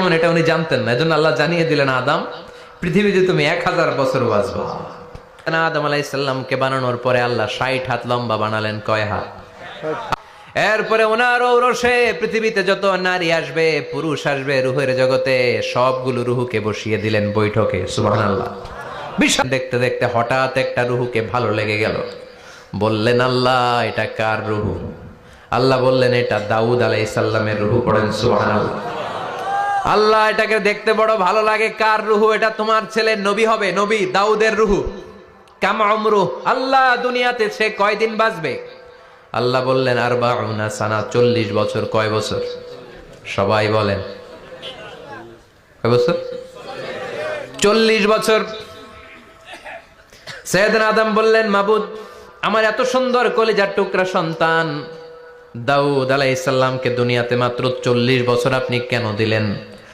কেমন এটা উনি জানতেন না, এজন্য আল্লাহ জানিয়ে দিলেন, আদম পৃথিবীতে তুমি 1000 বছর বাঁচবা। আদম আলাইহিস সালামকে বানানোর পরে আল্লাহ 60 হাত লম্বা বানালেন। কয় হাত? এরপরে ওনার ঔরসে পৃথিবীতে যত নারী আসবে, পুরুষ আসবে রুহের জগতে, সবগুলো রুহুকে বসিয়ে দিলেন বৈঠকে। সুবহানাল্লাহ। বিশাল দেখতে দেখতে হঠাৎ একটা রুহুকে ভালো লেগে গেল। বললেন, আল্লাহ এটা কার রুহু? আল্লাহ বললেন, এটা দাউদ আলাইহিস সালামের রুহু। পড়েন সুবহানাল্লাহ। আল্লাহ এটাকে দেখতে বড় ভালো লাগে, কার রুহু? এটা তোমার ছেলে নবী হবে, নবী দাউদের রুহু। কাম উমরু, আল্লাহ দুনিয়াতে সে কয়দিন বাঁচবে? আল্লাহ বললেন, 40 সানা, 40 বছর। কয় বছর? সবাই বলেন কয় বছর? 40 বছর। সাইয়েদনা আদম বললেন, মাবুদ, আমার এত সুন্দর কলিজার টুকরা সন্তান দাউদ আলাইহিস সালামকে দুনিয়াতে মাত্র 40 বছর আপনি কেন দিলেন?